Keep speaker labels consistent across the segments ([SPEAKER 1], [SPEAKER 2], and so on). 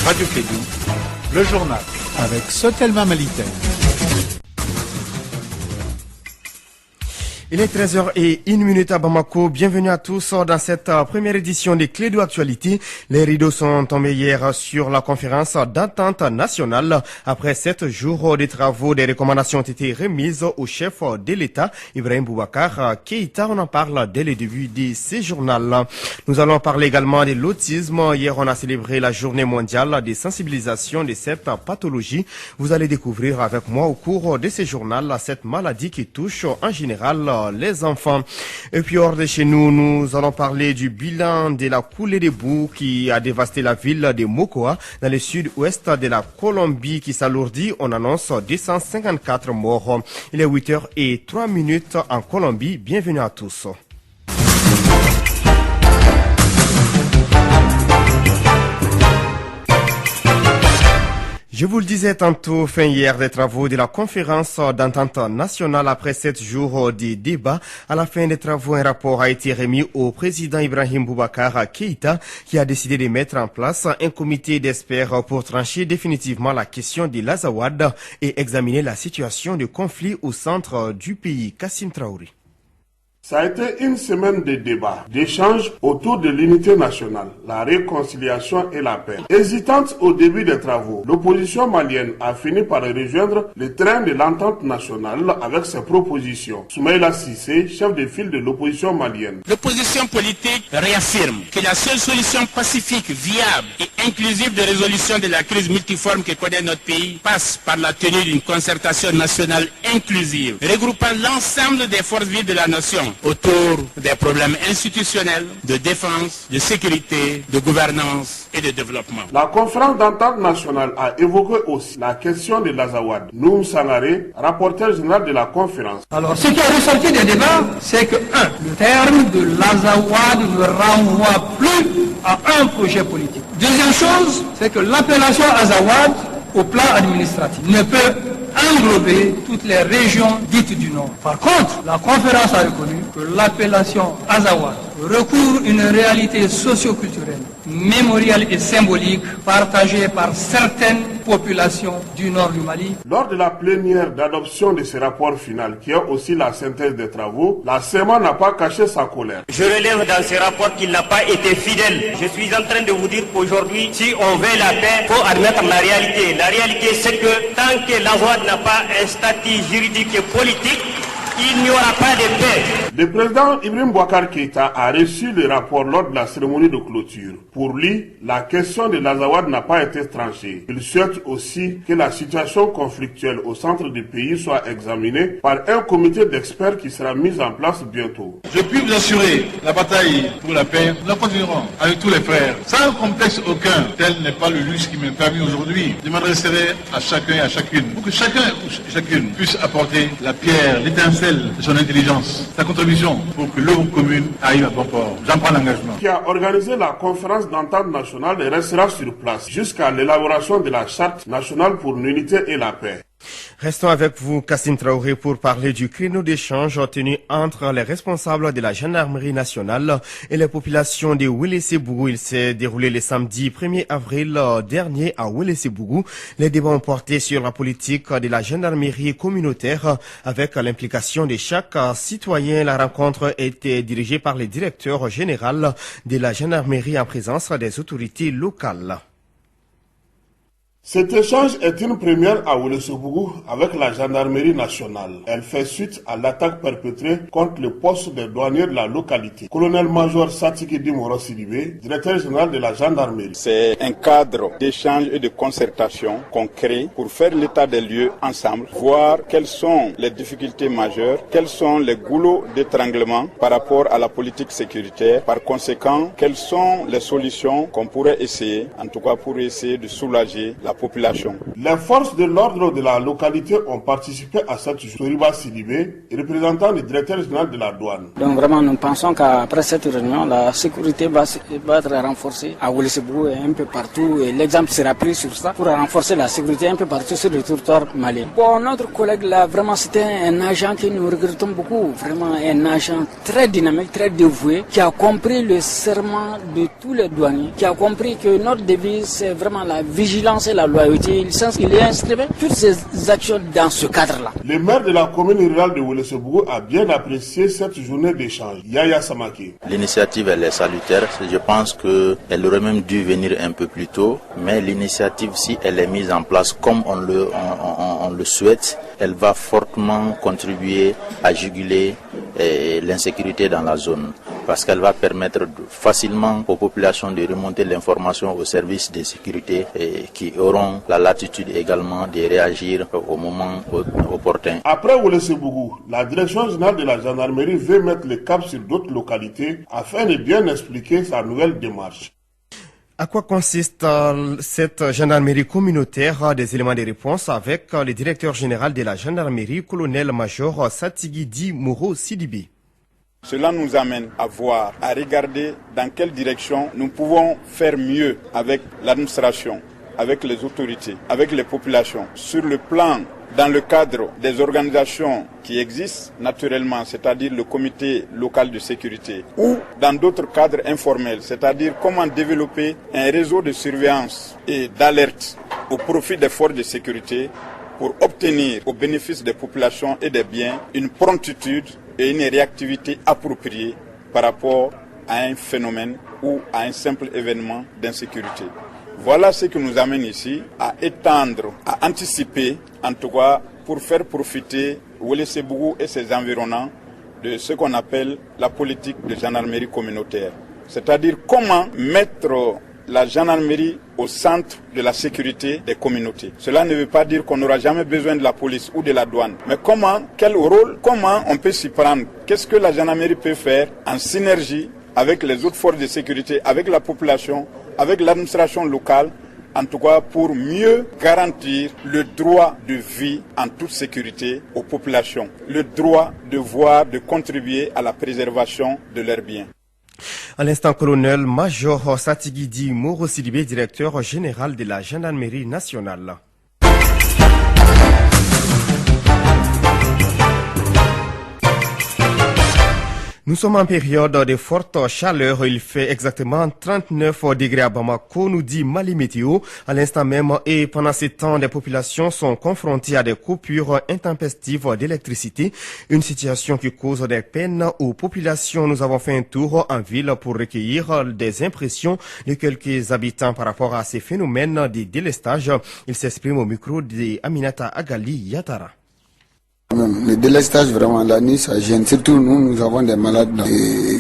[SPEAKER 1] Radio Kédou, le journal avec Sotelma Malitaire.
[SPEAKER 2] Il est 13h01 à Bamako. Bienvenue à tous dans cette première édition des Clés de l'actualité. Les rideaux sont tombés hier sur la conférence d'entente nationale. Après 7 jours de travaux, des recommandations ont été remises au chef de l'État, Ibrahim Boubacar Keïta. On en parle dès le début de ce journal. Nous allons parler également de l'autisme. Hier, on a célébré la journée mondiale de sensibilisation de cette pathologie. Vous allez découvrir avec moi au cours de ce journal cette maladie qui touche en général les enfants. Et puis hors de chez nous, nous allons parler du bilan de la coulée de boue qui a dévasté la ville de Mocoa dans le sud-ouest de la Colombie qui s'alourdit. On annonce 254 morts. Il est 8h03 en Colombie. Bienvenue à tous. Je vous le disais tantôt, fin hier des travaux de la conférence d'entente nationale après 7 jours de débat. À la fin des travaux, un rapport a été remis au président Ibrahim Boubacar Keïta qui a décidé de mettre en place un comité d'experts pour trancher définitivement la question de l'Azawad et examiner la situation de conflit au centre du pays. Kassim Traoré.
[SPEAKER 3] Ça a été une semaine de débats, d'échanges autour de l'unité nationale, la réconciliation et la paix. Hésitante au début des travaux, l'opposition malienne a fini par rejoindre le train de l'entente nationale avec ses propositions. Soumaïla Cissé, chef de file de l'opposition malienne.
[SPEAKER 4] L'opposition politique réaffirme que la seule solution pacifique, viable et inclusive de résolution de la crise multiforme que connaît notre pays passe par la tenue d'une concertation nationale inclusive, regroupant l'ensemble des forces vives de la nation autour des problèmes institutionnels, de défense, de sécurité, de gouvernance et de développement.
[SPEAKER 3] La conférence d'entente nationale a évoqué aussi la question de l'Azawad. Noum Sangaré, rapporteur général de la conférence.
[SPEAKER 5] Alors, ce qui est ressorti des débats, c'est que, le terme de l'Azawad ne renvoie plus à un projet politique. Deuxième chose, c'est que l'appellation Azawad, au plan administratif, ne peut englober toutes les régions dites du Nord. Par contre, la conférence a reconnu que l'appellation Azawad recouvre une réalité socio-culturelle, mémorielle et symbolique partagée par certaines populations du nord du Mali.
[SPEAKER 3] Lors de la plénière d'adoption de ce rapport final, qui est aussi la synthèse des travaux, la SEMA n'a pas caché sa colère.
[SPEAKER 6] Je relève dans ce rapport qu'il n'a pas été fidèle. Je suis en train de vous dire qu'aujourd'hui, si on veut la paix, il faut admettre la réalité. La réalité, c'est que tant que l'Azawad n'a pas un statut juridique et politique, il n'y aura pas de paix.
[SPEAKER 3] Le président Ibrahim Boubacar Keïta a reçu le rapport lors de la cérémonie de clôture. Pour lui, la question de l'Azawad n'a pas été tranchée. Il souhaite aussi que la situation conflictuelle au centre du pays soit examinée par un comité d'experts qui sera mis en place bientôt.
[SPEAKER 7] Je puis vous assurer, la bataille pour la paix, nous la continuerons avec tous les frères, sans complexe aucun. Tel n'est pas le luxe qui m'est permis aujourd'hui. Je m'adresserai à chacun et à chacune pour que chacun et chacune puisse apporter la pierre, l'étincelle de son intelligence, sa contribution pour que l'œuvre commune arrive à bon port. J'en prends l'engagement.
[SPEAKER 3] Qui a organisé la conférence d'entente nationale et restera sur place jusqu'à l'élaboration de la charte nationale pour l'unité et la paix.
[SPEAKER 2] Restons avec vous, Kassim Traoré, pour parler du créneau d'échange tenu entre les responsables de la gendarmerie nationale et les populations de Ouélé-Sébougou. Il s'est déroulé le samedi 1er avril dernier à Ouélé-Sébougou. Les débats ont porté sur la politique de la gendarmerie communautaire avec l'implication de chaque citoyen. La rencontre était dirigée par le directeur général de la gendarmerie en présence des autorités locales.
[SPEAKER 3] Cet échange est une première à Ouélé-Sébougou avec la gendarmerie nationale. Elle fait suite à l'attaque perpétrée contre le poste des douaniers de la localité. Colonel-major Satiki Dimoro Sidibé, directeur général de la gendarmerie.
[SPEAKER 8] C'est un cadre d'échange et de concertation qu'on crée pour faire l'état des lieux ensemble, voir quelles sont les difficultés majeures, quels sont les goulots d'étranglement par rapport à la politique sécuritaire. Par conséquent, quelles sont les solutions qu'on pourrait essayer, en tout cas pour essayer de soulager la population.
[SPEAKER 3] Les forces de l'ordre de la localité ont participé à cette journée. Soriba Sidibé, représentant du directeur général de la douane.
[SPEAKER 9] Donc vraiment, nous pensons qu'après cette réunion, la sécurité va être renforcée à Welesebugu et un peu partout. Et l'exemple sera pris sur ça pour renforcer la sécurité un peu partout sur le territoire malien. Bon, notre collègue là, vraiment, c'était un agent que nous regrettons beaucoup. Vraiment un agent très dynamique, très dévoué, qui a compris le serment de tous les douaniers, qui a compris que notre devise, c'est vraiment la vigilance et la loyauté. Il est inscrit toutes ces actions dans ce cadre-là.
[SPEAKER 3] Le maire de la commune rurale de Welesebugu a bien apprécié cette journée d'échange. Yaya Samaki.
[SPEAKER 10] L'initiative, elle est salutaire. Je pense qu'elle aurait même dû venir un peu plus tôt. Mais l'initiative, si elle est mise en place comme on le souhaite, elle va fortement contribuer à juguler l'insécurité dans la zone. Parce qu'elle va permettre facilement aux populations de remonter l'information aux services de sécurité qui auront la latitude également de réagir au moment opportun.
[SPEAKER 3] Après Welesebugu, la direction générale de la gendarmerie veut mettre le cap sur d'autres localités afin de bien expliquer sa nouvelle démarche.
[SPEAKER 2] À quoi consiste cette gendarmerie communautaire? Des éléments de réponse avec le directeur général de la gendarmerie, colonel-major Satigui Moro Sidibé.
[SPEAKER 8] Cela nous amène à voir, à regarder dans quelle direction nous pouvons faire mieux avec l'administration, avec les autorités, avec les populations, sur le plan, dans le cadre des organisations qui existent naturellement, c'est-à-dire le comité local de sécurité, ou dans d'autres cadres informels, c'est-à-dire comment développer un réseau de surveillance et d'alerte au profit des forces de sécurité pour obtenir au bénéfice des populations et des biens une promptitude et une réactivité appropriée par rapport à un phénomène ou à un simple événement d'insécurité. Voilà ce qui nous amène ici à étendre, à anticiper, en tout cas pour faire profiter Welesebugu et ses environnants de ce qu'on appelle la politique de gendarmerie communautaire. C'est-à-dire comment mettre la gendarmerie au centre de la sécurité des communautés. Cela ne veut pas dire qu'on n'aura jamais besoin de la police ou de la douane. Mais comment, quel rôle, comment on peut s'y prendre? Qu'est-ce que la gendarmerie peut faire en synergie avec les autres forces de sécurité, avec la population, avec l'administration locale, en tout cas pour mieux garantir le droit de vie en toute sécurité aux populations, le droit de voir, de contribuer à la préservation de leurs biens.
[SPEAKER 2] À l'instant, colonel-major Satigui Moro Sidibé, directeur général de la gendarmerie nationale. Nous sommes en période de forte chaleur. Il fait exactement 39 degrés à Bamako, nous dit Mali Météo. À l'instant même, et pendant ces temps, les populations sont confrontées à des coupures intempestives d'électricité. Une situation qui cause des peines aux populations. Nous avons fait un tour en ville pour recueillir des impressions de quelques habitants par rapport à ces phénomènes de délestage. Il s'exprime au micro de Aminata Agali Yatara.
[SPEAKER 11] Le délestage, vraiment, la nuit, ça gêne. Surtout, nous avons des malades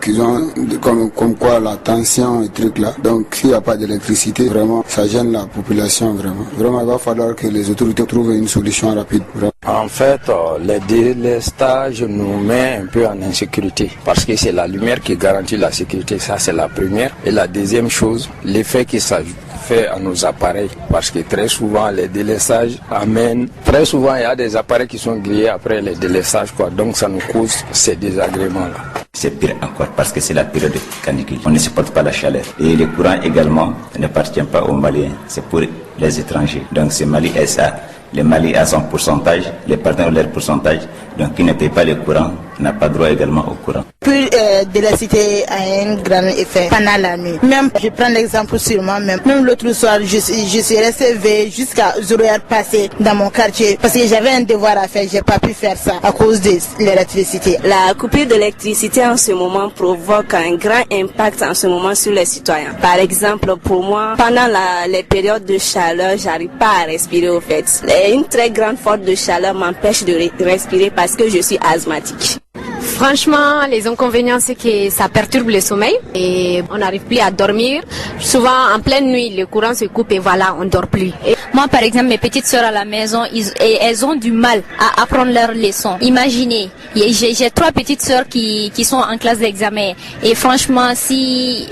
[SPEAKER 11] qui ont comme quoi la tension et trucs là. Donc, s'il n'y a pas d'électricité, vraiment, ça gêne la population, vraiment. Vraiment, il va falloir que les autorités trouvent une solution rapide. Vraiment.
[SPEAKER 9] En fait, le délestage nous met un peu en insécurité parce que c'est la lumière qui garantit la sécurité. Ça, c'est la première. Et la deuxième chose, l'effet qui s'ajoute fait à nos appareils, parce que très souvent les délestages amènent, très souvent il y a des appareils qui sont grillés après les délestages, quoi. Donc ça nous cause ces désagréments là.
[SPEAKER 12] C'est pire encore parce que c'est la période de canicule. On ne supporte pas la chaleur. Et le courant également n'appartient pas aux Maliens, c'est pour les étrangers. Donc c'est Mali SA. Le Mali a son pourcentage, les partenaires ont leur pourcentage, donc qui ne paye pas le courant n'a pas droit également au courant.
[SPEAKER 13] Plus d'électricité a un grand effet pendant la nuit. Même, je prends l'exemple sur moi-même. Même l'autre soir, je suis resté veillé jusqu'à 0h passé dans mon quartier parce que j'avais un devoir à faire. J'ai pas pu faire ça à cause de l'électricité.
[SPEAKER 14] La coupure d'électricité en ce moment provoque un grand impact en ce moment sur les citoyens. Par exemple, pour moi, pendant les périodes de chaleur, j'arrive pas à respirer au fait. Une très grande force de chaleur m'empêche de respirer parce que je suis asthmatique.
[SPEAKER 15] Franchement, les inconvénients, c'est que ça perturbe le sommeil et on n'arrive plus à dormir. Souvent, en pleine nuit, le courant se coupe et voilà, on ne dort plus. Et
[SPEAKER 16] moi, par exemple, mes petites sœurs à la maison, elles ont du mal à apprendre leurs leçons. Imaginez, j'ai 3 petites sœurs qui sont en classe d'examen. Et franchement, si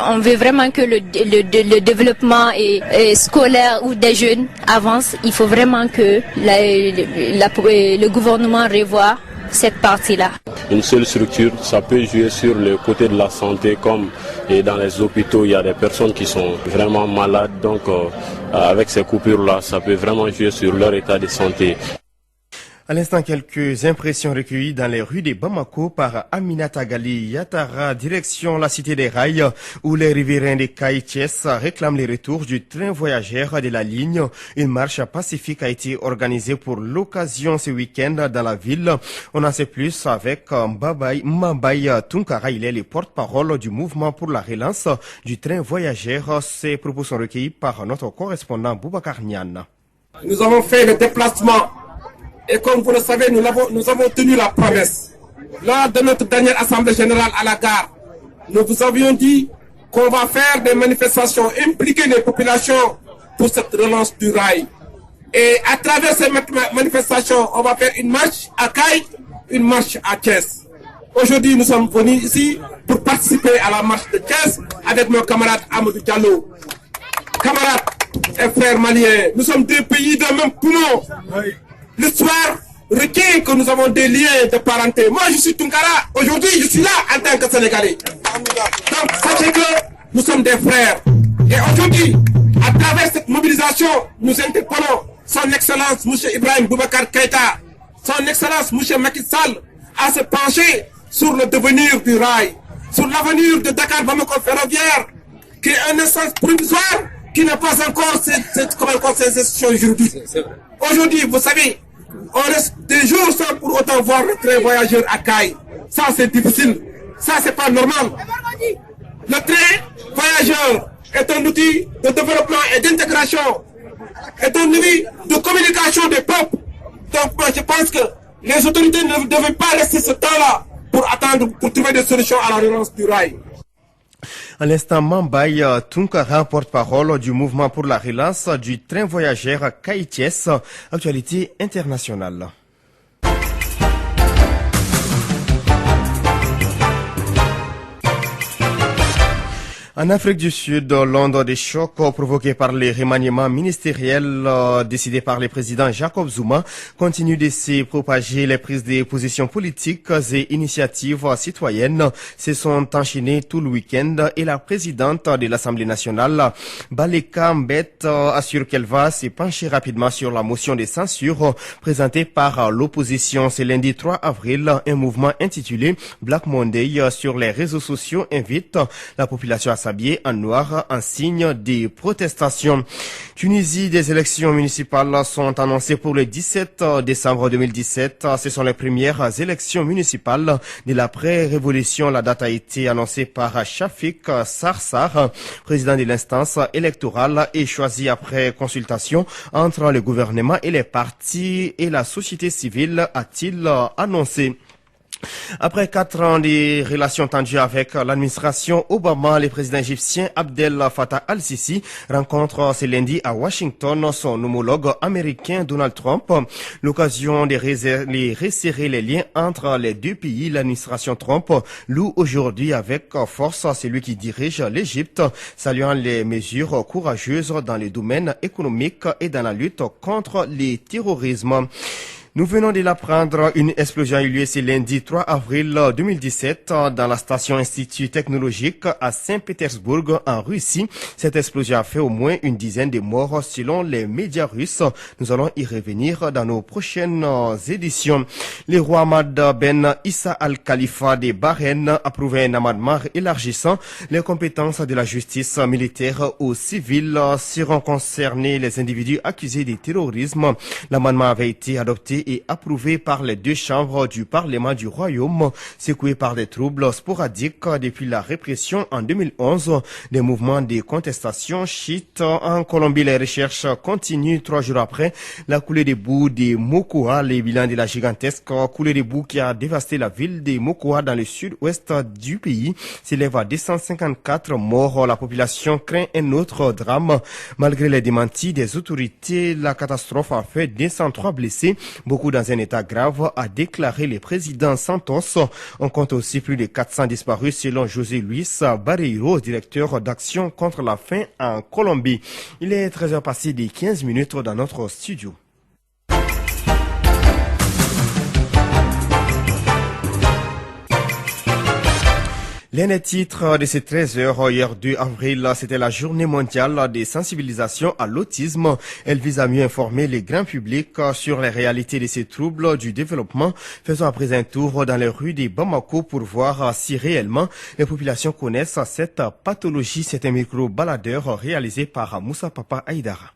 [SPEAKER 16] on veut vraiment que le développement scolaire ou des jeunes avance, il faut vraiment que le gouvernement revoie cette partie-là.
[SPEAKER 17] Une seule structure, ça peut jouer sur le côté de la santé, comme et dans les hôpitaux, il y a des personnes qui sont vraiment malades, donc avec ces coupures-là, ça peut vraiment jouer sur leur état de santé.
[SPEAKER 2] À l'instant, quelques impressions recueillies dans les rues de Bamako par Aminata Gali Yatara, direction la cité des rails, où les riverains de Kaïtches réclament le retour du train voyageur de la ligne. Une marche pacifique a été organisée pour l'occasion ce week-end dans la ville. On en sait plus avec Mbaye Tunkara. Il est le porte-parole du mouvement pour la relance du train voyageur. Ces propos sont recueillis par notre correspondant Boubacar Niane.
[SPEAKER 18] Nous avons fait le déplacement. Et comme vous le savez, nous avons tenu la promesse. Lors de notre dernière assemblée générale à la gare, nous vous avions dit qu'on va faire des manifestations, impliquer les populations pour cette relance du rail. Et à travers ces manifestations, on va faire une marche à Kaï, une marche à Thiès. Aujourd'hui, nous sommes venus ici pour participer à la marche de Thiès avec mon camarade Amadou Diallo. Camarades et frères maliens, nous sommes deux pays d'un même poumon. L'histoire requiert que nous avons des liens de parenté. Moi, je suis Tunkara. Aujourd'hui, je suis là en tant que Sénégalais. Donc, sachez que nous sommes des frères. Et aujourd'hui, à travers cette mobilisation, nous interpellons son Excellence, M. Ibrahim Boubacar Keïta, son Excellence, M. Macky Sall, à se pencher sur le devenir du rail, sur l'avenir de Dakar Bamako ferroviaire, qui est un instance provisoire, qui n'a pas encore cette consensus juridique. Aujourd'hui, vous savez, on reste des jours sans pour autant voir le train voyageur à Kaï. Ça, c'est difficile. Ça, c'est pas normal. Le train voyageur est un outil de développement et d'intégration, est un outil de communication des peuples. Donc, moi, je pense que les autorités ne devaient pas laisser ce temps-là pour attendre, pour trouver des solutions à la relance du rail.
[SPEAKER 2] À l'instant, Mbaye Tunkara, porte-parole du mouvement pour la relance du train voyageur Kaïtches, actualité internationale. En Afrique du Sud, l'onde des chocs provoqués par les remaniements ministériels décidés par le président Jacob Zuma continue de se propager. Les prises de positions politiques et initiatives citoyennes se sont enchaînées tout le week-end et la présidente de l'Assemblée nationale, Baleka Mbet, assure qu'elle va se pencher rapidement sur la motion de censure présentée par l'opposition. Ce lundi 3 avril, un mouvement intitulé Black Monday sur les réseaux sociaux invite la population à s'habiller en noir en signe de protestation. Tunisie, des élections municipales sont annoncées pour le 17 décembre 2017. Ce sont les premières élections municipales de l'après-révolution. La date a été annoncée par Shafik Sarsar, président de l'instance électorale, et choisi après consultation entre le gouvernement et les partis et la société civile, a-t-il annoncé. Après 4 ans de relations tendues avec l'administration Obama, le président égyptien Abdel Fattah al-Sisi rencontre ce lundi à Washington son homologue américain Donald Trump. L'occasion de resserrer les liens entre les deux pays. L'administration Trump loue aujourd'hui avec force celui qui dirige l'Égypte, saluant les mesures courageuses dans les domaines économiques et dans la lutte contre le terrorisme. Nous venons de l'apprendre, une explosion a eu lieu ce lundi 3 avril 2017 dans la station Institut technologique à Saint-Pétersbourg en Russie. Cette explosion a fait au moins une dizaine de morts selon les médias russes. Nous allons y revenir dans nos prochaines éditions. Le roi Ahmad Ben Issa Al-Khalifa de Bahreïn a approuvé un amendement élargissant les compétences de la justice militaire aux civils. Seront concernés les individus accusés de terrorisme. L'amendement avait été adopté et approuvé par les deux chambres du Parlement du Royaume, secoué par des troubles sporadiques depuis la répression en 2011 des mouvements de contestation chiites. En Colombie, les recherches continuent 3 jours après la coulée de boue de Mocoa. Les bilans de la gigantesque coulée de boue qui a dévasté la ville de Mocoa dans le sud-ouest du pays s'élève à 254 morts. La population craint un autre drame. Malgré les démentis des autorités, la catastrophe a fait 203 blessés. beaucoup dans un état grave, a déclaré le président Santos. On compte aussi plus de 400 disparus selon José Luis Barreiro, directeur d'action contre la faim en Colombie. Il est 13h passé des 15 minutes dans notre studio. L'un des titres de ces 13h hier 2 avril, c'était la journée mondiale de sensibilisation à l'autisme. Elle vise à mieux informer les grands publics sur les réalités de ces troubles du développement. Faisons après un tour dans les rues de Bamako pour voir si réellement les populations connaissent cette pathologie. C'est un micro-baladeur réalisé par Moussa Papa Aïdara.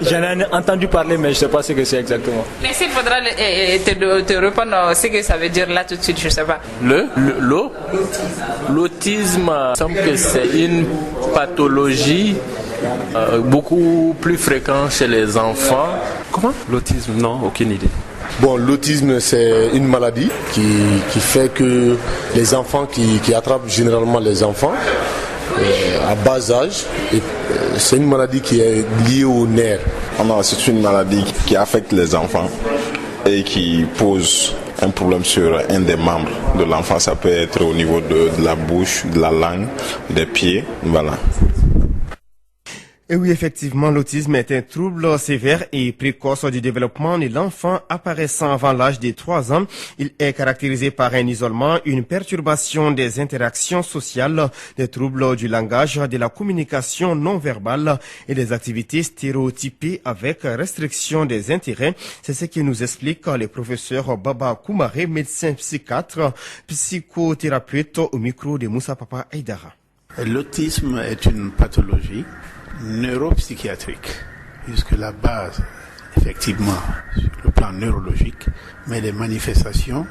[SPEAKER 19] J'en ai entendu parler, mais je ne sais pas ce que c'est exactement.
[SPEAKER 20] Mais s'il faudra te répondre ce que ça veut dire là tout de suite, je ne sais pas.
[SPEAKER 21] L'autisme, il semble que c'est une pathologie beaucoup plus fréquente chez les enfants.
[SPEAKER 22] Comment? L'autisme, non, aucune idée.
[SPEAKER 23] Bon, l'autisme, c'est une maladie qui fait que les enfants qui attrapent généralement les enfants à bas âge, c'est une maladie qui est liée aux nerfs.
[SPEAKER 24] C'est une maladie qui affecte les enfants et qui pose un problème sur un des membres de l'enfant. Ça peut être au niveau de la bouche, de la langue, des pieds, voilà.
[SPEAKER 2] Et oui, effectivement, l'autisme est un trouble sévère et précoce du développement de l'enfant apparaissant avant l'âge de 3 ans. Il est caractérisé par un isolement, une perturbation des interactions sociales, des troubles du langage, de la communication non verbale et des activités stéréotypées avec restriction des intérêts. C'est ce que nous explique le professeur Baba Koumaré, médecin psychiatre, psychothérapeute au micro de Moussa Papa Aïdara.
[SPEAKER 25] L'autisme est une pathologie neuropsychiatrique, puisque la base, effectivement, sur le plan neurologique, mais les manifestations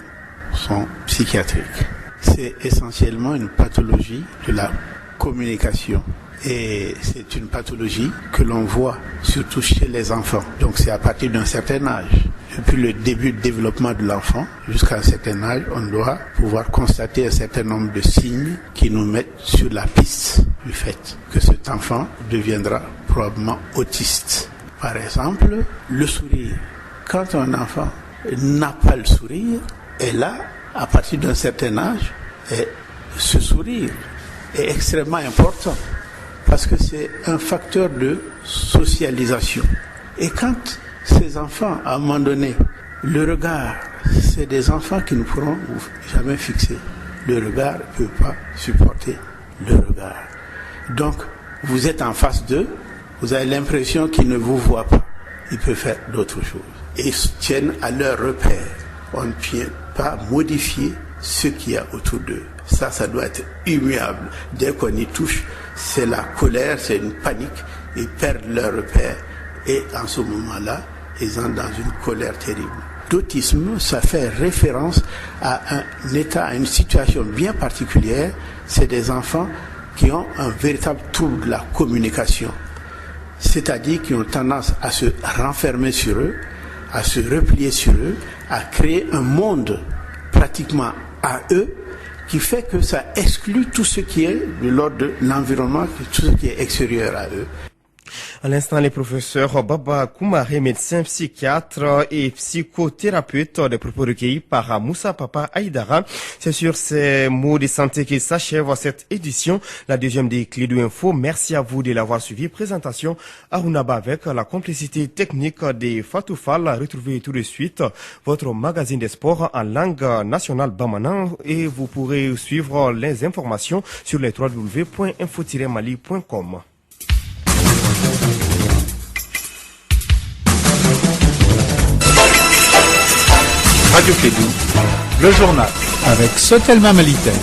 [SPEAKER 25] sont psychiatriques. C'est essentiellement une pathologie de la communication. Et c'est une pathologie que l'on voit surtout chez les enfants. Donc c'est à partir d'un certain âge. Depuis le début du développement de l'enfant jusqu'à un certain âge, on doit pouvoir constater un certain nombre de signes qui nous mettent sur la piste du fait que cet enfant deviendra probablement autiste. Par exemple, le sourire. Quand un enfant n'a pas le sourire, et là, à partir d'un certain âge, ce sourire est extrêmement important parce que c'est un facteur de socialisation. Et quand ces enfants, à un moment donné, le regard, c'est des enfants qui ne pourront jamais fixer. Le regard ne peut pas supporter le regard. Donc, vous êtes en face d'eux, vous avez l'impression qu'ils ne vous voient pas. Ils peuvent faire d'autres choses. Et ils tiennent à leur repère. On ne peut pas modifier ce qu'il y a autour d'eux. Ça doit être immuable. Dès qu'on y touche, c'est la colère, c'est une panique. Ils perdent leur repère. Et en ce moment-là, ils entrent dans une colère terrible. L'autisme, ça fait référence à un état, à une situation bien particulière. C'est des enfants qui ont un véritable trouble de la communication. C'est-à-dire qui ont tendance à se renfermer sur eux, à se replier sur eux, à créer un monde pratiquement à eux, qui fait que ça exclut tout ce qui est de l'ordre de l'environnement, tout ce qui est extérieur à eux.
[SPEAKER 2] À l'instant, les professeurs Baba Koumaré, médecin psychiatre et psychothérapeute, des propos recueillis par Moussa Papa Aïdara. C'est sur ces mots de santé qui s'achève cette édition, la deuxième des clés de l'info. Merci à vous de l'avoir suivi. Présentation Arunaba avec la complicité technique des Fatoufal. Retrouvez tout de suite votre magazine des sports en langue nationale bamana et vous pourrez suivre les informations sur les www.info-mali.com.
[SPEAKER 1] Radio Kédou, le journal avec Sotelma Malitaire.